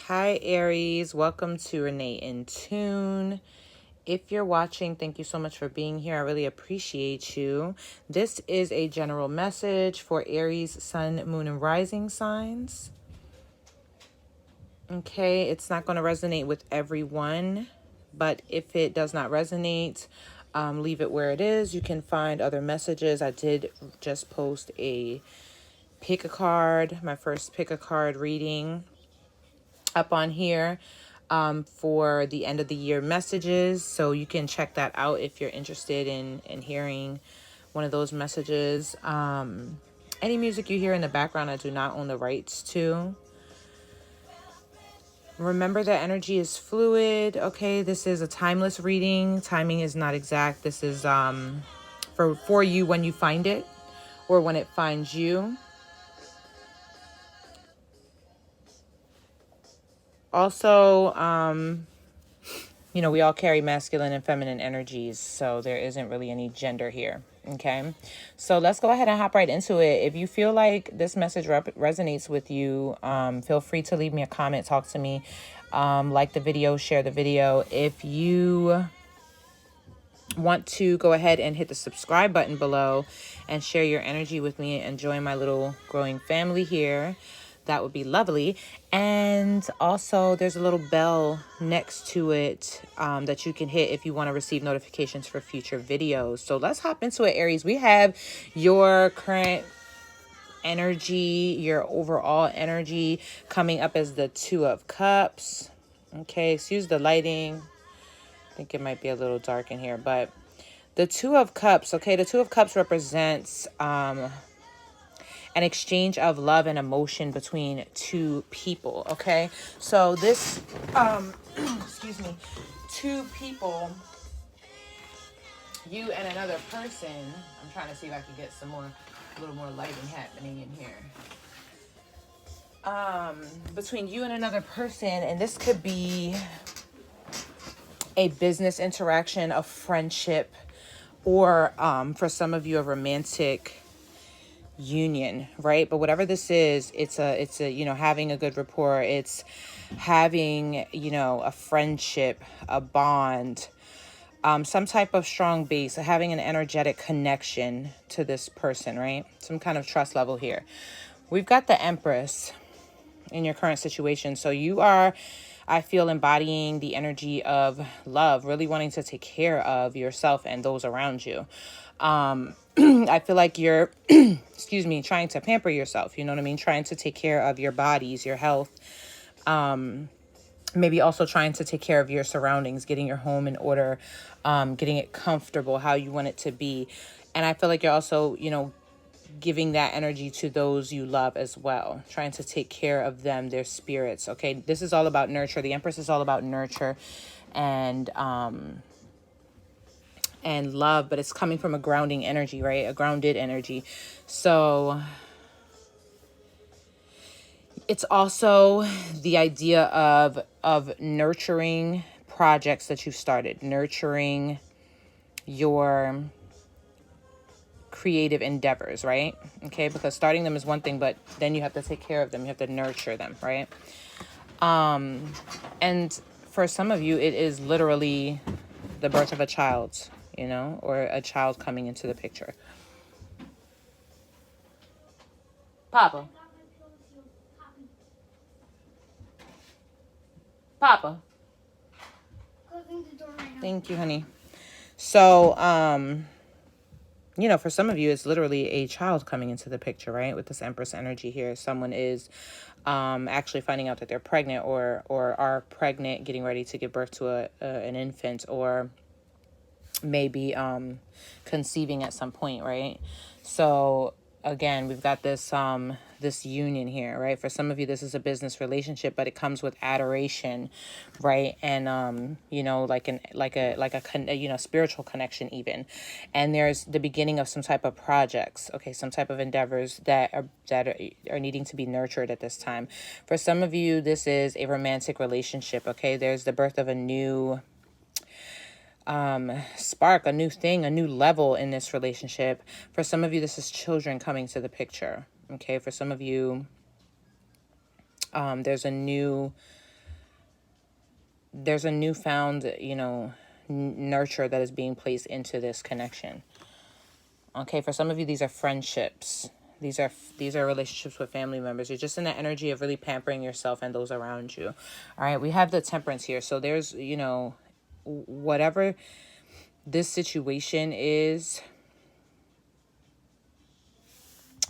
Hi Aries, welcome to Renee In Tune. If you're watching, thank you so much for being here. I really appreciate you. This is a general message for Aries, Sun, Moon, and Rising signs. Okay, it's not going to resonate with everyone, but if it does not resonate, leave it where it is. You can find other messages. I did just post a pick a card, my first pick a card reading up on here for the end of the year messages, so you can check that out if you're interested in hearing one of those messages. Any music you hear in the background I do not own the rights to. Remember that energy is fluid. Okay, this is a timeless reading. Timing is not exact. This is for you when you find it or when it finds you. Also, you know, we all carry masculine and feminine energies, so there isn't really any gender here. Okay, so let's go ahead and hop right into it. If you feel like this message resonates with you, feel free to leave me a comment, talk to me, like the video, share the video. If you want to go ahead and hit the subscribe button below and share your energy with me and join my little growing family here, that would be lovely. And also there's a little bell next to it that you can hit if you want to receive notifications for future videos. So let's hop into it, Aries. We have your current energy, your overall energy coming up as the Two of Cups. Okay, excuse the lighting. I think it might be a little dark in here, but the Two of Cups, okay, the Two of Cups represents an exchange of love and emotion between two people, okay? So this, excuse me, two people, you and another person. I'm trying to see if I can get a little more lighting happening in here. Between you and another person, and this could be a business interaction, a friendship, or for some of you, a romantic union, right? But whatever this is, it's a you know, having a good rapport, it's having, you know, a friendship, a bond, some type of strong base, having an energetic connection to this person, right? Some kind of trust level here. We've got the Empress in your current situation, so you are, I feel, embodying the energy of love, really wanting to take care of yourself and those around you. I feel like you're, excuse me, trying to pamper yourself, you know what I mean? Trying to take care of your bodies, your health, maybe also trying to take care of your surroundings, getting your home in order, getting it comfortable, how you want it to be. And I feel like you're also, you know, giving that energy to those you love as well, trying to take care of them, their spirits. Okay, this is all about nurture. The Empress is all about nurture and love, but it's coming from a grounding energy, right? A grounded energy. So it's also the idea of nurturing projects that you've started, nurturing your creative endeavors, right? Okay, because starting them is one thing, but then you have to take care of them. You have to nurture them, right? And for some of you, it is literally the birth of a child, you know, or a child coming into the picture. Papa. Papa. Closing the door right now. Thank you, honey. So, you know, for some of you, it's literally a child coming into the picture, right? With this Empress energy here. Someone is actually finding out that they're pregnant or are pregnant, getting ready to give birth to an infant, or maybe conceiving at some point, right? So again, we've got this this union here, right? For some of you, this is a business relationship, but it comes with adoration, right? And you know, like a you know, spiritual connection even. And there's the beginning of some type of projects, okay, some type of endeavors that are needing to be nurtured at this time. For some of you, this is a romantic relationship, okay? There's the birth of a new spark, a new thing, a new level in this relationship. For some of you, this is children coming to the picture. Okay, for some of you, there's a new there's a newfound, nurture that is being placed into this connection. Okay, for some of you, these are friendships. These are relationships with family members. You're just in that energy of really pampering yourself and those around you. All right, we have the Temperance here. So there's, whatever this situation is,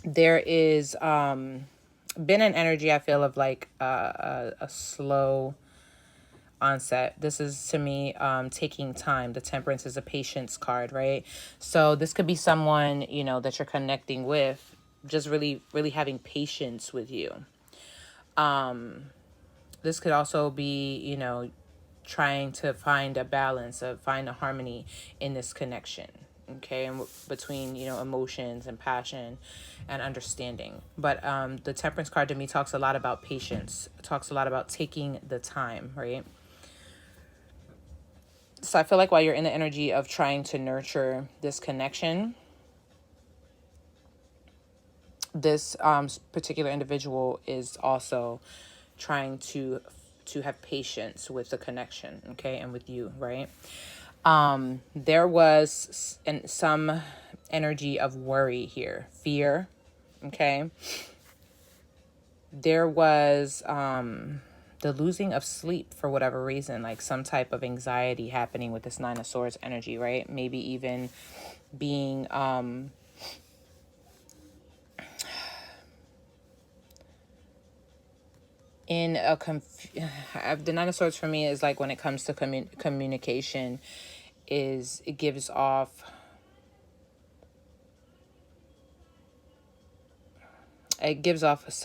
there is been an energy, I feel, of like a slow onset. This is, to me, taking time. The Temperance is a patience card, right? So this could be someone, that you're connecting with, just really, really having patience with you. This could also be, trying to find a balance, find a harmony in this connection. Okay, and between, emotions and passion and understanding. But the Temperance card to me talks a lot about patience. It talks a lot about taking the time, right? So I feel like while you're in the energy of trying to nurture this connection, this particular individual is also trying to have patience with the connection, okay, and with you, right? There was some energy of worry here, fear, okay? There was the losing of sleep for whatever reason, like some type of anxiety happening with this Nine of Swords energy, right? Maybe even being in a the Nine of Swords for me is like, when it comes to communication, is it gives off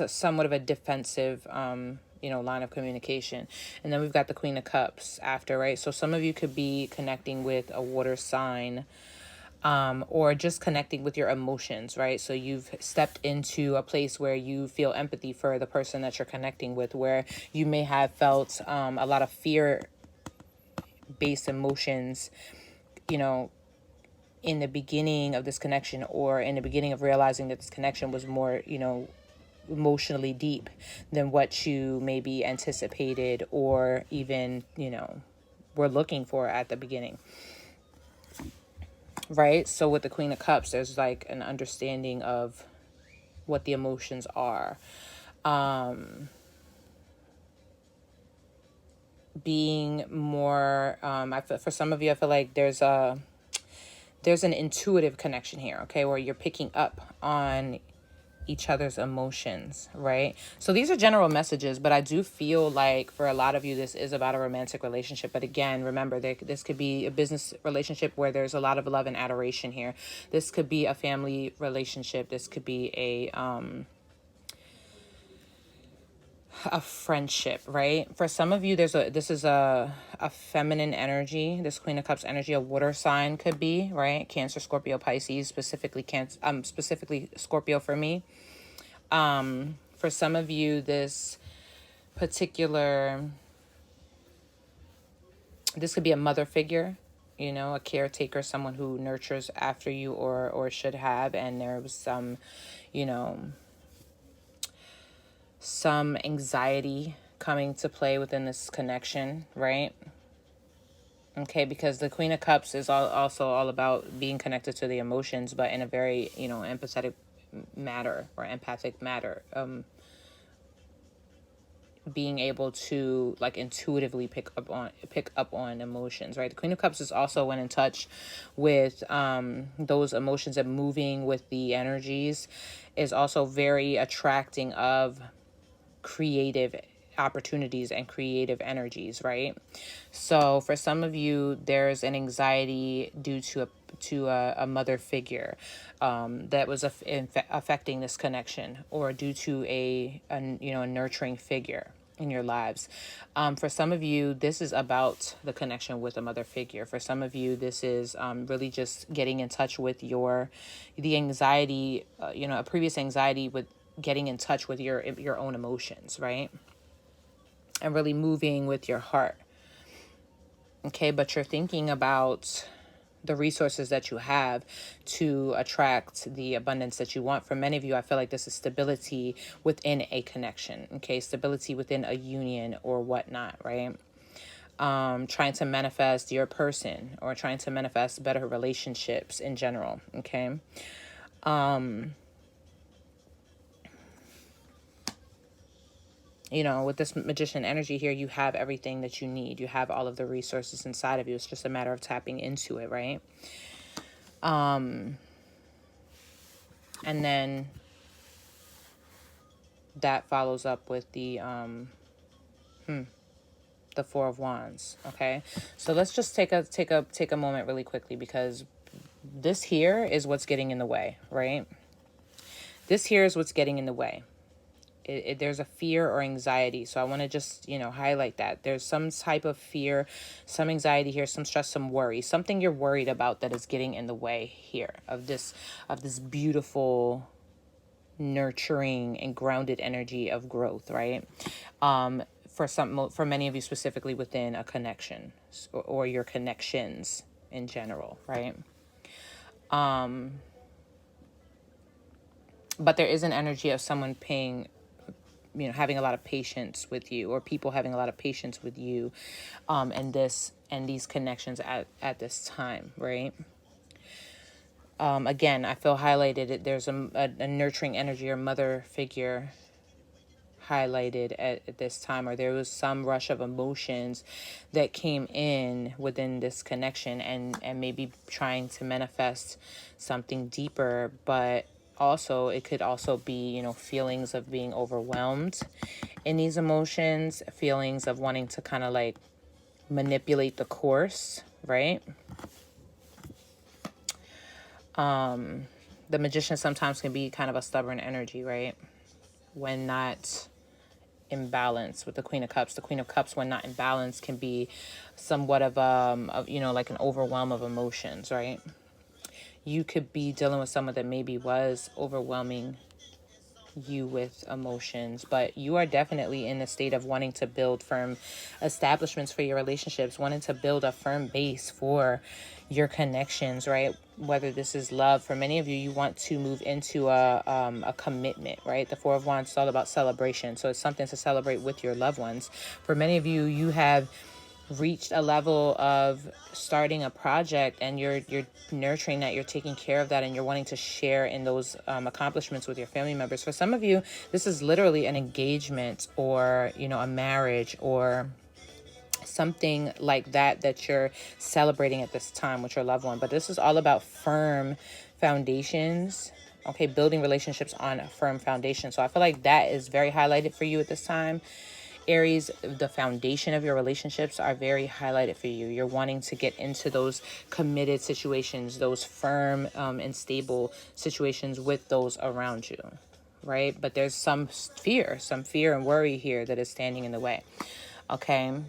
somewhat of a defensive line of communication. And then we've got the Queen of Cups after, right? So some of you could be connecting with a water sign, or just connecting with your emotions, right? So you've stepped into a place where you feel empathy for the person that you're connecting with, where you may have felt a lot of fear-based emotions, in the beginning of this connection, or in the beginning of realizing that this connection was more, emotionally deep than what you maybe anticipated, or even, were looking for at the beginning. Right? So with the Queen of Cups, there's like an understanding of what the emotions are. Being more, for some of you, I feel like there's an intuitive connection here, okay, where you're picking up on each other's emotions, right? So these are general messages, but I do feel like for a lot of you, this is about a romantic relationship. But again, remember, this could be a business relationship where there's a lot of love and adoration here. This could be a family relationship. This could be a friendship, right? For some of you, this is a feminine energy. This Queen of Cups energy, a water sign could be, right? Cancer, Scorpio, Pisces, specifically Scorpio for me. For some of you, this could be a mother figure, a caretaker, someone who nurtures after you, or should have, and there was some anxiety coming to play within this connection, right? Okay, because the Queen of Cups is also all about being connected to the emotions, but in a very, empathetic matter, or empathic matter. Being able to like intuitively pick up on emotions, right? The Queen of Cups is also when in touch with those emotions, and moving with the energies is also very attracting of creative opportunities and creative energies, right? So for some of you, there's an anxiety due to a mother figure that was affecting this connection, or due to a nurturing figure in your lives. For some of you, this is about the connection with a mother figure. For some of you, this is really just getting in touch with the anxiety, a previous anxiety with getting in touch with your own emotions, right? And really moving with your heart. Okay, but you're thinking about the resources that you have to attract the abundance that you want. For many of you, I feel like this is stability within a connection, okay? Stability within a union or whatnot, right? trying to manifest your person or trying to manifest better relationships in general. Okay. You know, with this magician energy here, you have everything that you need. You have all of the resources inside of you. It's just a matter of tapping into it, right? And then that follows up with the Four of Wands. Okay, so let's just take a moment really quickly, because this here is what's getting in the way, right? This here is what's getting in the way. There's a fear or anxiety. So I want to just, highlight that. There's some type of fear, some anxiety here, some stress, some worry, something you're worried about that is getting in the way here of this beautiful, nurturing and grounded energy of growth, right? For many of you, specifically within a connection or your connections in general, right? But there is an energy of someone having a lot of patience with you, or people having a lot of patience with you, and these connections at this time, right? Again, I feel highlighted. There's a nurturing energy or mother figure highlighted at this time, or there was some rush of emotions that came in within this connection, and maybe trying to manifest something deeper. But also, it could also be, feelings of being overwhelmed in these emotions, feelings of wanting to kind of like manipulate the course, right? The magician sometimes can be kind of a stubborn energy, right? When not in balance with the Queen of Cups. The Queen of Cups, when not in balance, can be somewhat of like an overwhelm of emotions, right? You could be dealing with someone that maybe was overwhelming you with emotions, but you are definitely in the state of wanting to build firm establishments for your relationships, wanting to build a firm base for your connections, right? Whether this is love, for many of you, you want to move into a commitment, right? The Four of Wands is all about celebration, so it's something to celebrate with your loved ones. For many of you, you have reached a level of starting a project, and you're nurturing that, you're taking care of that, and you're wanting to share in those accomplishments with your family members. For some of you, this is literally an engagement, or a marriage, or something like that you're celebrating at this time with your loved one. But this is all about firm foundations, okay? Building relationships on a firm foundation. So I feel like that is very highlighted for you at this time, Aries. The foundation of your relationships are very highlighted for you. You're wanting to get into those committed situations, those firm and stable situations with those around you, right? But there's some fear and worry here that is standing in the way, okay?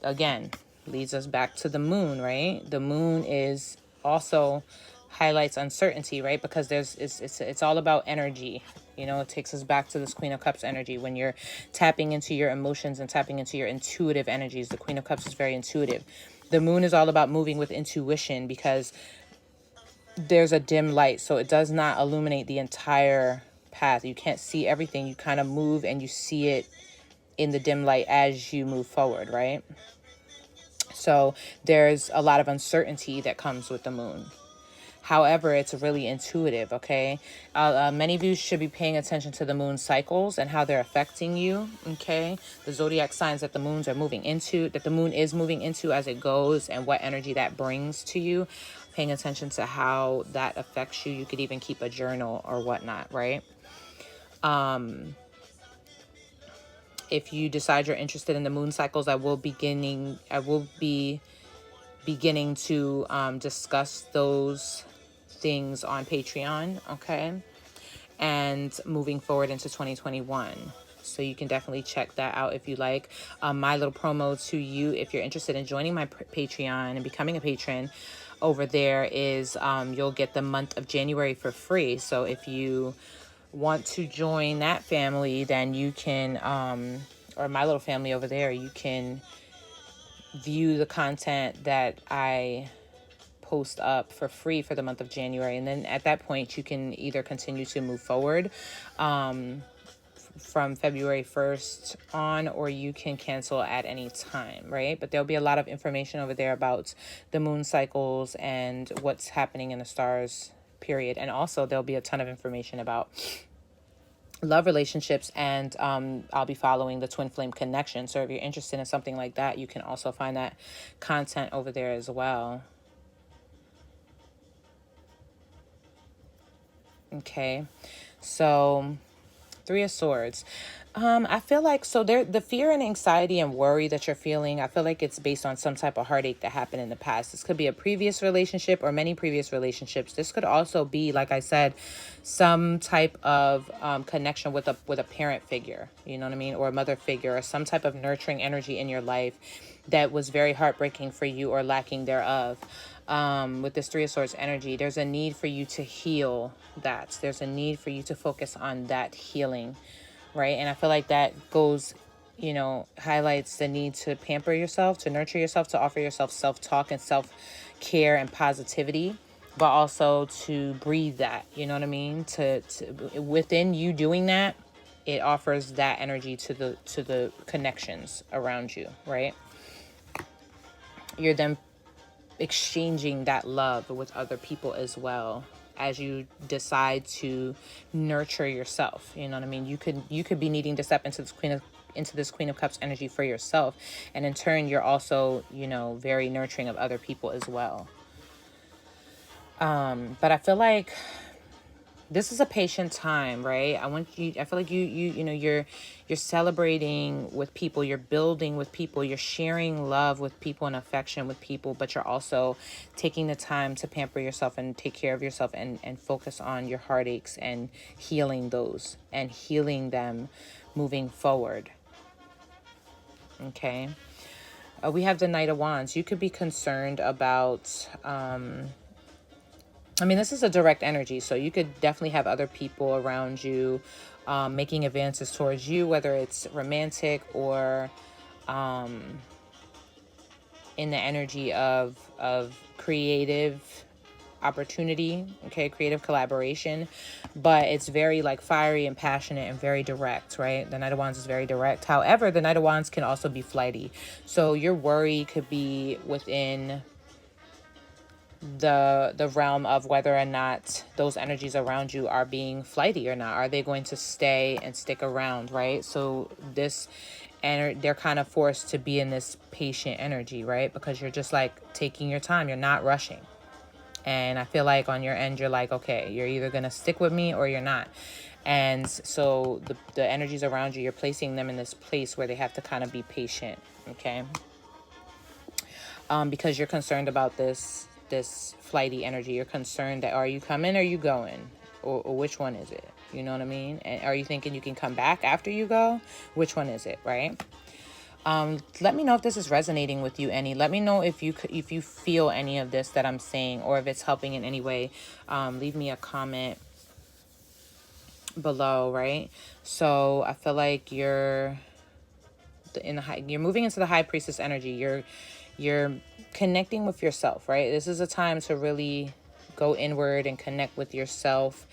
Again, leads us back to the moon, right? The moon is also highlights uncertainty, right? Because it's all about energy. It takes us back to this Queen of Cups energy. When you're tapping into your emotions and tapping into your intuitive energies, the Queen of Cups is very intuitive. The moon is all about moving with intuition, because there's a dim light, so it does not illuminate the entire path. You can't see everything. You kind of move and you see it in the dim light as you move forward, right? So there's a lot of uncertainty that comes with the moon. However, it's really intuitive, okay? Many of you should be paying attention to the moon cycles and how they're affecting you, okay? The zodiac signs that the moon is moving into as it goes, and what energy that brings to you. Paying attention to how that affects you. You could even keep a journal or whatnot, right? If you decide you're interested in the moon cycles, I will be beginning to discuss those things on Patreon, okay? And moving forward into 2021. So you can definitely check that out if you like. My little promo to you, if you're interested in joining my Patreon and becoming a patron over there, is you'll get the month of January for free. So if you want to join that family, then you can, or my little family over there, you can view the content that I post up for free for the month of January. And then at that point, you can either continue to move forward from February 1st on, or you can cancel at any time, right? But there'll be a lot of information over there about the moon cycles and what's happening in the stars, period. And also there'll be a ton of information about love relationships, and I'll be following the twin flame connection. So if you're interested in something like that, you can also find that content over there as well. Okay, so Three of Swords. I feel like, so there, the fear and anxiety and worry that you're feeling, I feel like it's based on some type of heartache that happened in the past. This could be a previous relationship or many previous relationships. This could also be, like I said, some type of connection with a parent figure, you know what I mean, or a mother figure, or some type of nurturing energy in your life that was very heartbreaking for you or lacking thereof. With this Three of Swords energy, there's a need for you to heal that. There's a need for you to focus on that healing, right? And I feel like that goes, you know, highlights the need to pamper yourself, to nurture yourself, to offer yourself self-talk and self-care and positivity, but also to breathe that, you know what I mean? To within you doing that, it offers that energy to the connections around you, right? You're then exchanging that love with other people as well, as you decide to nurture yourself. You know what I mean? You could be needing to step into this Queen of Cups energy for yourself, and in turn you're also, you know, very nurturing of other people as well. But I feel like this is a patient time, right? I feel like you know, you're celebrating with people, you're building with people, you're sharing love with people and affection with people, but you're also taking the time to pamper yourself and take care of yourself, and focus on your heartaches and healing those and healing them moving forward. Okay. We have the Knight of Wands. You could be concerned about, I mean, this is a direct energy, so you could definitely have other people around you making advances towards you, whether it's romantic or in the energy of creative opportunity, okay, creative collaboration. But it's very like fiery and passionate and very direct, right? The Knight of Wands is very direct. However, the Knight of Wands can also be flighty. So your worry could be within the realm of whether or not those energies around you are being flighty or not. Are they going to stay and stick around, right? So they're kind of forced to be in this patient energy, right? Because you're just like taking your time, you're not rushing. And I feel like on your end, you're like, okay, you're either going to stick with me or you're not. And so the energies around you, you're placing them in this place where they have to kind of be patient, okay? Because you're concerned about this flighty energy. You're concerned that, are you coming or are you going? Or which one is it? You know what I mean? And are you thinking you can come back after you go? Which one is it, right? Let me know if this is resonating with you any. Let me know if you feel any of this that I'm saying, or if it's helping in any way. Leave me a comment below, right? So I feel like you're moving into the High Priestess energy. You're connecting with yourself, right? This is a time to really go inward and connect with yourself.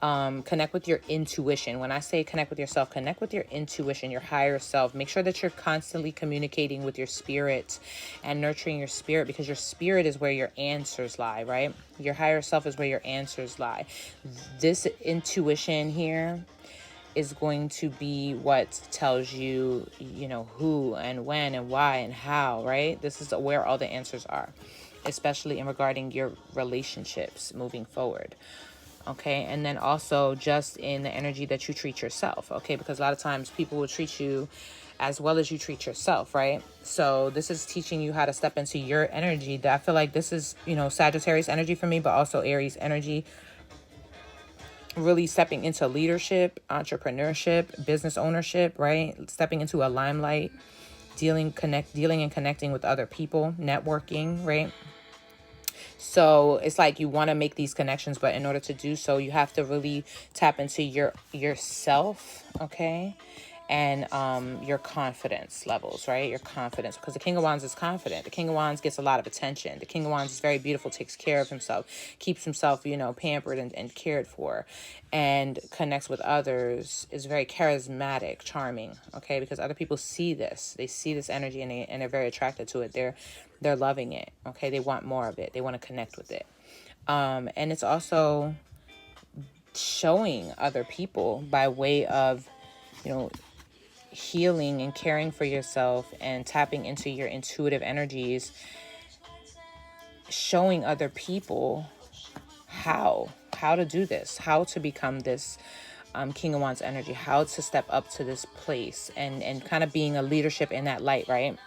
Connect with your intuition. When I say connect with yourself, connect with your intuition, your higher self. Make sure that you're constantly communicating with your spirit and nurturing your spirit, because your spirit is where your answers lie, right? Your higher self is where your answers lie. This intuition here is going to be what tells you, you know, who and when and why and how, right? This is where all the answers are, especially in regarding your relationships moving forward. Okay, and then also just in the energy that you treat yourself, okay? Because a lot of times people will treat you as well as you treat yourself, right? So this is teaching you how to step into your energy. I feel like this is, you know, Sagittarius energy for me, but also Aries energy. Really stepping into leadership, entrepreneurship, business ownership, right? Stepping into a limelight, dealing and connecting with other people, networking, right? So it's like you want to make these connections, but in order to do so, you have to really tap into yourself, okay? and your confidence levels, right? Your confidence, because the King of Wands is confident. The King of Wands gets a lot of attention. The King of Wands is very beautiful, takes care of himself, keeps himself, pampered and cared for, and connects with others, is very charismatic, charming, okay? Because other people see this. They see this energy and they're very attracted to it. They're loving it, okay? They want more of it. They want to connect with it. And it's also showing other people by way of, healing and caring for yourself and tapping into your intuitive energies, showing other people how to do this, how to become this King of Wands energy, how to step up to this place, and kind of being a leadership in that light, right?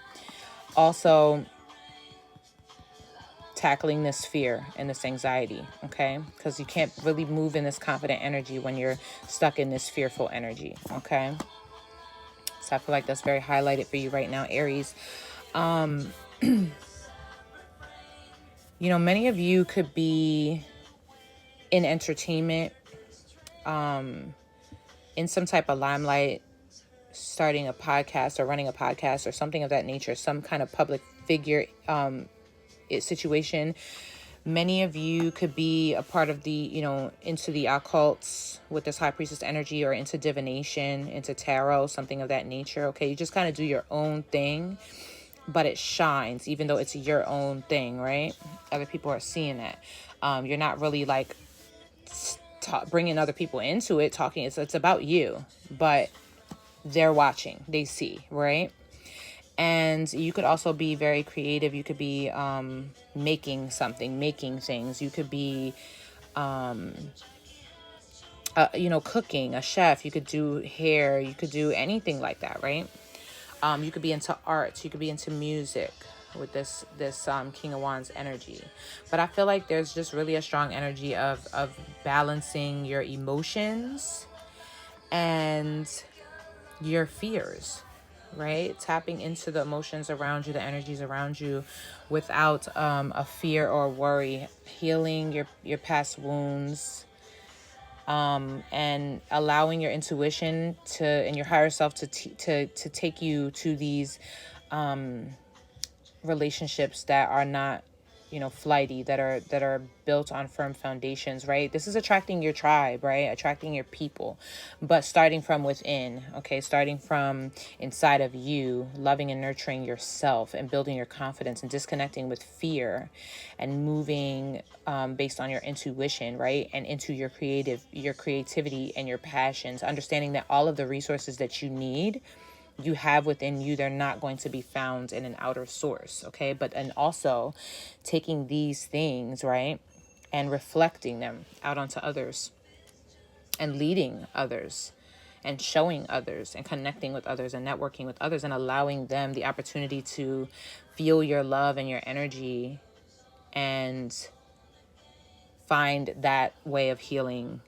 Also tackling this fear and this anxiety, okay? Because you can't really move in this confident energy when you're stuck in this fearful energy, okay? So I feel like that's very highlighted for you right now, Aries. Many of you could be in entertainment, in some type of limelight, starting a podcast or running a podcast or something of that nature, some kind of public figure situation. Many of you could be a part of the, into the occults with this high priestess energy, or into divination, into tarot, something of that nature. Okay. You just kind of do your own thing, but it shines, even though it's your own thing, right? Other people are seeing that. You're not really like bringing other people into it, talking. It's about you, but they're watching, they see, right? And you could also be very creative. You could be making something, making things. You could be, cooking, a chef. You could do hair. You could do anything like that, right? You could be into arts. You could be into music with this King of Wands energy. But I feel like there's just really a strong energy of balancing your emotions and your fears, right? Tapping into the emotions around you, the energies around you, without a fear or worry. Healing your past wounds, and allowing your intuition and your higher self to take you to these relationships that are not, flighty, that are built on firm foundations, right? This is attracting your tribe, right? Attracting your people, but starting from within, okay? Starting from inside of you, loving and nurturing yourself and building your confidence and disconnecting with fear and moving based on your intuition, right? And into your creativity and your passions, understanding that all of the resources that you need, you have within you. They're not going to be found in an outer source, okay? And also taking these things, right, and reflecting them out onto others and leading others and showing others and connecting with others and networking with others and allowing them the opportunity to feel your love and your energy and find that way of healing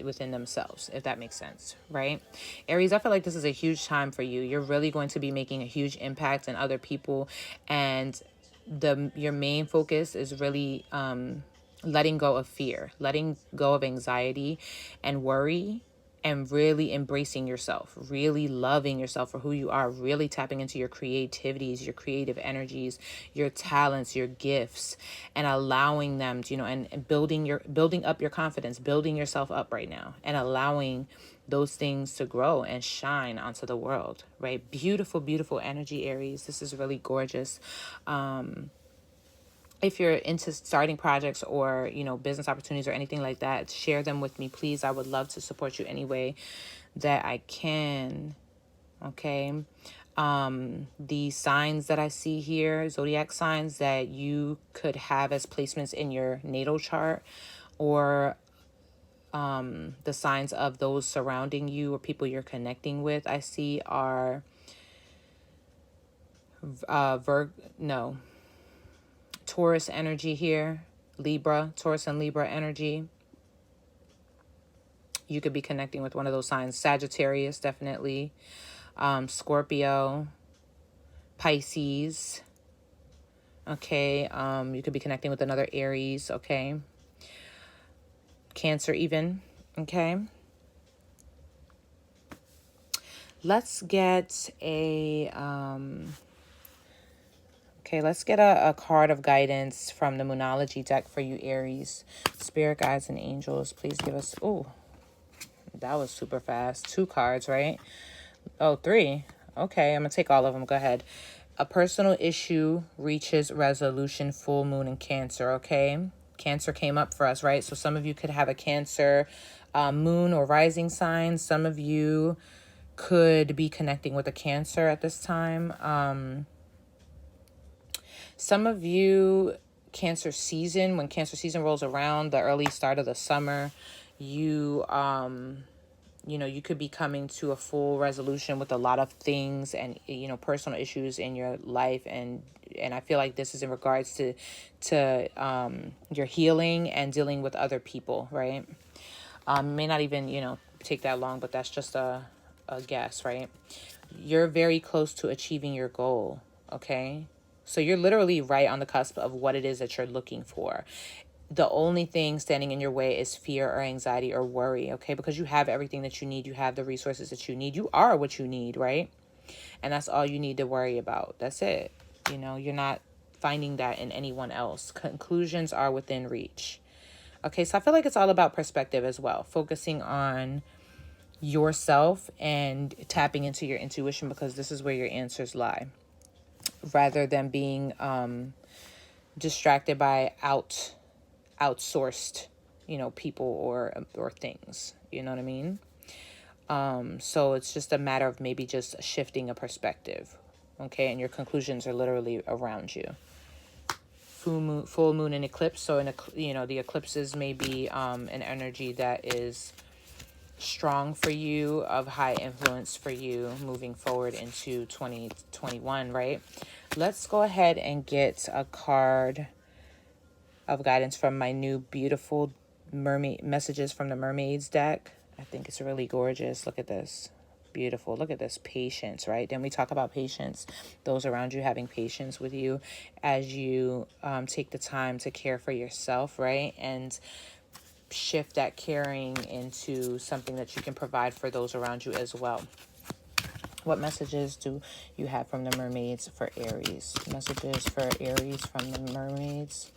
within themselves, if that makes sense, right? Aries, I feel like this is a huge time for you. You're really going to be making a huge impact in other people, and your main focus is really letting go of fear, letting go of anxiety and worry, and really embracing yourself, really loving yourself for who you are, really tapping into your creativities, your creative energies, your talents, your gifts, and allowing them to, and building up your confidence, building yourself up right now, and allowing those things to grow and shine onto the world, right? Beautiful, beautiful energy, Aries. This is really gorgeous. If you're into starting projects or, business opportunities or anything like that, share them with me, please. I would love to support you any way that I can. Okay. The signs that I see here, zodiac signs that you could have as placements in your natal chart, or the signs of those surrounding you or people you're connecting with, I see are Taurus energy here, Taurus and Libra energy. You could be connecting with one of those signs. Sagittarius, definitely. Scorpio, Pisces. Okay. You could be connecting with another Aries. Okay. Cancer even. Okay. Let's get a okay, let's get a card of guidance from the Moonology deck for you, Aries. Spirit guides and angels, please give us... Oh, that was super fast. 2 cards, right? Oh, 3. Okay, I'm going to take all of them. Go ahead. A personal issue reaches resolution, full moon in Cancer, okay? Cancer came up for us, right? So some of you could have a Cancer moon or rising sign. Some of you could be connecting with a Cancer at this time. Some of you, Cancer season, when Cancer season rolls around, the early start of the summer, you you could be coming to a full resolution with a lot of things and, personal issues in your life. And I feel like this is in regards to your healing and dealing with other people, right? May not even, take that long, but that's just a guess, right? You're very close to achieving your goal, okay? So you're literally right on the cusp of what it is that you're looking for. The only thing standing in your way is fear or anxiety or worry, okay? Because you have everything that you need. You have the resources that you need. You are what you need, right? And that's all you need to worry about. That's it. You're not finding that in anyone else. Conclusions are within reach. Okay, so I feel like it's all about perspective as well. Focusing on yourself and tapping into your intuition, because this is where your answers lie. Rather than being distracted by outsourced, people or things. You know what I mean? So it's just a matter of maybe just shifting a perspective, okay? And your conclusions are literally around you. Full moon and eclipse. So the eclipses may be an energy that is strong for you, of high influence for you moving forward into 2021, right? Let's go ahead and get a card of guidance from my new beautiful mermaid messages from the mermaids deck. I think it's really gorgeous. Look at this. Beautiful. Look at this. Patience, right? Then we talk about patience. Those around you having patience with you as you take the time to care for yourself, right? And shift that caring into something that you can provide for those around you as well. What messages do you have from the mermaids for Aries? Messages for Aries from the mermaids.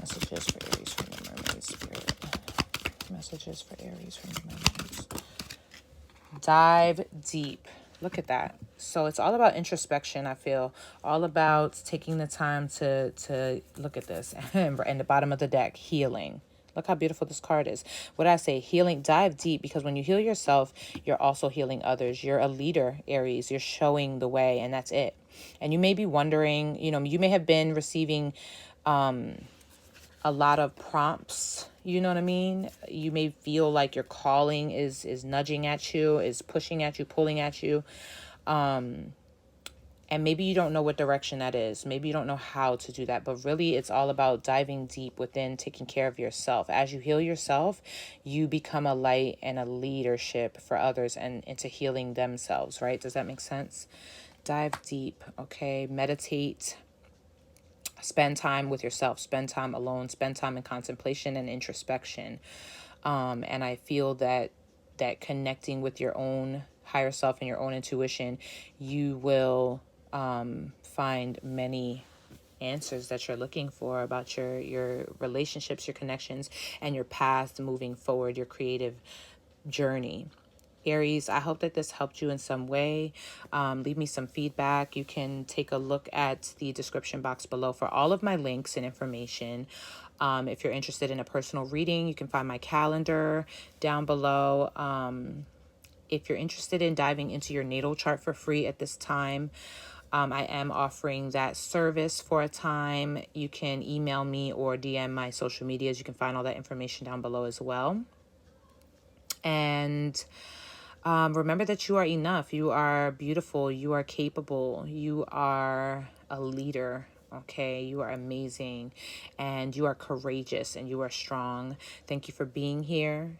Messages for Aries from the mermaids, spirit. Messages for Aries from the mermaids. Dive deep. Look at that. So it's all about introspection, I feel. All about taking the time to look at this. And the bottom of the deck, healing. Look how beautiful this card is. What I say, healing, dive deep, because when you heal yourself, you're also healing others. You're a leader, Aries. You're showing the way, and that's it. And you may be wondering, you may have been receiving a lot of prompts, you know what I mean? You may feel like your calling is nudging at you, is pushing at you, pulling at you. And maybe you don't know what direction that is. Maybe you don't know how to do that. But really, it's all about diving deep within, taking care of yourself. As you heal yourself, you become a light and a leadership for others and into healing themselves, right? Does that make sense? Dive deep, okay? Meditate. Spend time with yourself. Spend time alone. Spend time in contemplation and introspection. And I feel that connecting with your own higher self and your own intuition, you will find many answers that you're looking for about your relationships, your connections, and your path moving forward, your creative journey. Aries, I hope that this helped you in some way. Leave me some feedback. You can take a look at the description box below for all of my links and information. If you're interested in a personal reading, you can find my calendar down below. If you're interested in diving into your natal chart for free at this time, I am offering that service for a time. You can email me or DM my social medias. You can find all that information down below as well. And remember that you are enough. You are beautiful. You are capable. You are a leader. Okay, you are amazing, and you are courageous, and you are strong. Thank you for being here.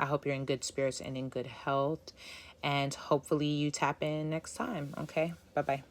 I hope you're in good spirits and in good health, and hopefully you tap in next time. Okay, bye-bye.